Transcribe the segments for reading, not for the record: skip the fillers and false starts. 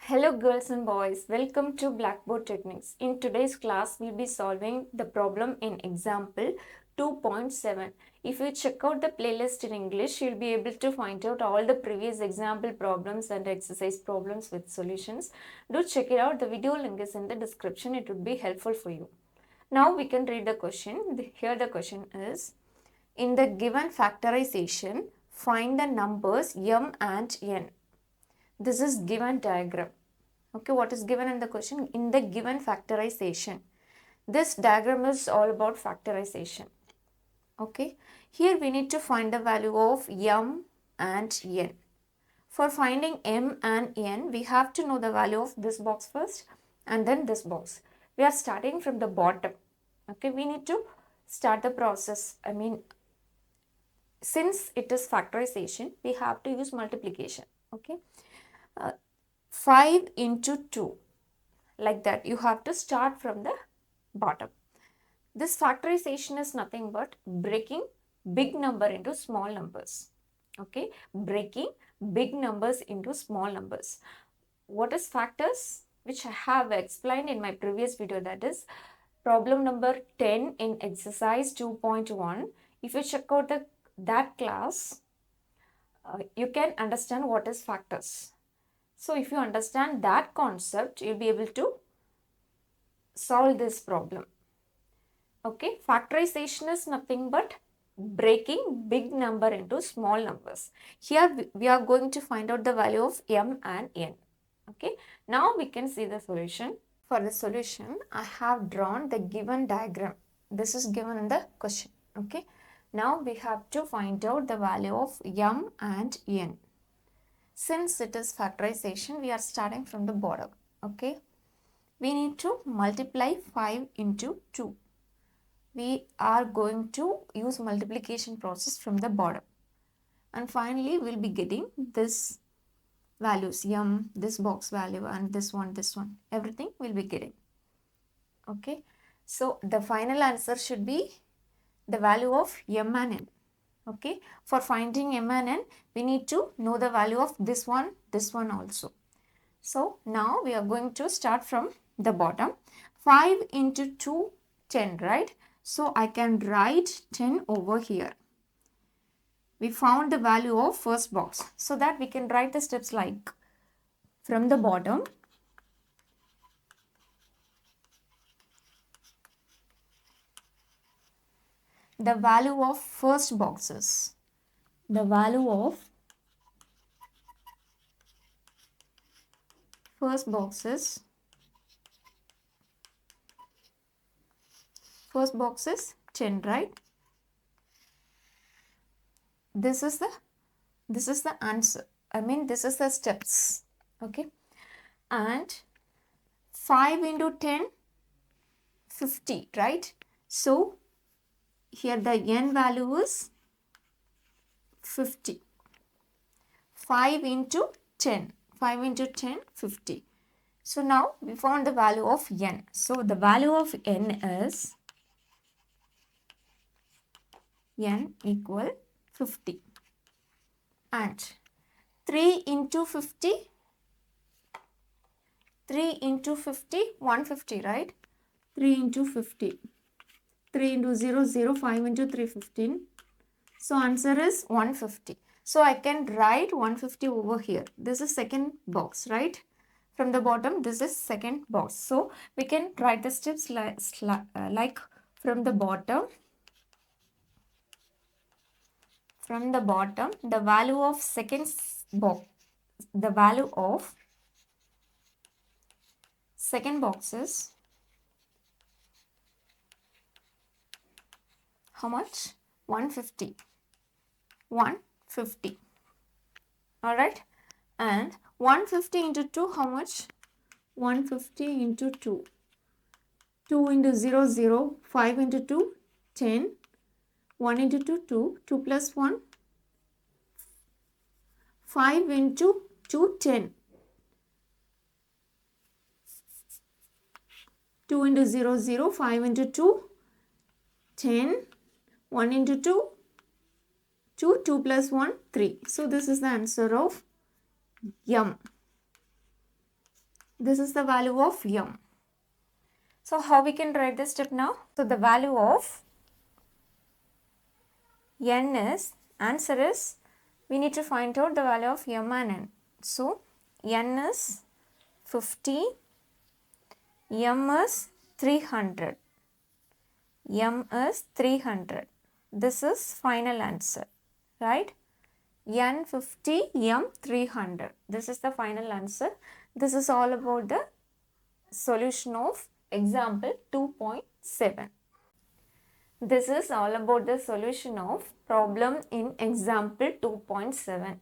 Hello girls and boys, welcome to Blackboard Techniques. In today's class, we'll be solving the problem in example 2.7. If you check out the playlist in English, you'll be able to find out all the previous example problems and exercise problems with solutions. Do check it out. The video link is in the description. It would be helpful for you. Now we can read the question. Here the question is, in the given factorization, find the numbers m and n. This is given diagram. Okay, what is given in the question? In the given factorization. This diagram is all about factorization. Okay, here we need to find the value of m and n. For finding m and n, we have to know the value of this box first and then this box. We are starting from the bottom. Okay, we need to start the process. Since it is factorization, we have to use multiplication. Okay. 5 into 2, like that. You have to start from the bottom. This factorization is nothing but breaking big number into small numbers. Okay, breaking big numbers into small numbers. What is factors? Which I have explained in my previous video, that is problem number 10 in exercise 2.1. If you check out that class, you can understand what is factors. So if you understand that concept, you'll be able to solve this problem. Okay, factorization is nothing but breaking big number into small numbers. Here we are going to find out the value of m and n. Okay, now we can see the solution. For the solution, I have drawn the given diagram. This is given in the question. Okay, now we have to find out the value of m and n. Since it is factorization, we are starting from the bottom. Okay, we need to multiply 5 into 2. We are going to use multiplication process from the bottom. And finally, we'll be getting this values, m, this box value, and this one, everything will be getting. Okay, so the final answer should be the value of m and n. Okay, for finding m and n, we need to know the value of this one also. So now we are going to start from the bottom. 5 into 2, 10, right? So I can write 10 over here. We found the value of first box, so that we can write the steps like from the bottom. The value of first boxes. The value of first boxes. First box is 10, right? This is the answer. This is the steps. Okay. And 5 into 10, 50, right? So here the n value is 50. 5 into 10. 5 into 10, 50. So now we found the value of n. So the value of n is n equal 50. And 3 into 50. 3 into 50, 150, right? 3 into 50. 3 into 0, 0, 5 into 3, 15. So answer is 150. So I can write 150 over here. This is second box, right? From the bottom, this is second box. So we can write the steps like from the bottom. From the bottom, the value of second box, the value of second box is how much? 150. 150. Alright. And 150 into 2, how much? 150 into 2. 2 into 0, 0. 5 into 2, 10. 1 into 2, 2. 2 plus 1. 5 into 2, 10. 2 into 0, 0. 5 into 2, 10. 1 into 2, 2. 2 plus 1, 3. So this is the answer of m. This is the value of m. So how we can write this step now? So the value of n is, answer is, we need to find out the value of m and n. So n is 50, m is 300. M is 300. This is final answer, right? N 50, M 300. This is the final answer. This is all about the solution of example 2.7. This is all about the solution of problem in example 2.7.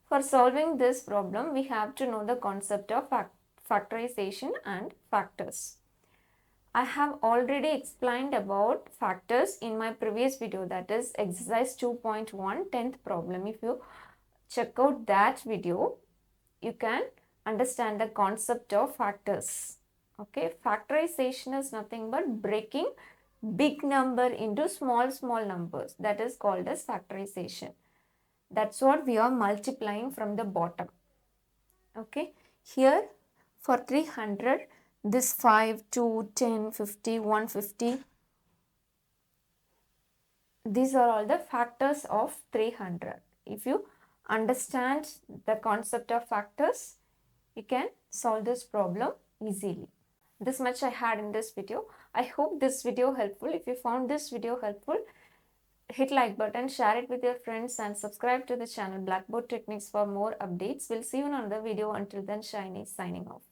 For solving this problem, we have to know the concept of factorization and factors. I have already explained about factors in my previous video, that is exercise 2.1 10th problem. If you check out that video, you can understand the concept of factors. Okay, factorization is nothing but breaking big number into small numbers. That is called as factorization. That's what we are multiplying from the bottom. Okay, here for 300, this 5, 2, 10, 50, 150, these are all the factors of 300. If you understand the concept of factors, you can solve this problem easily. This much I had in this video. I hope this video helpful. If you found this video helpful, hit like button, share it with your friends and subscribe to the channel Blackboard Techniques for more updates. We'll see you in another video. Until then, Shiny signing off.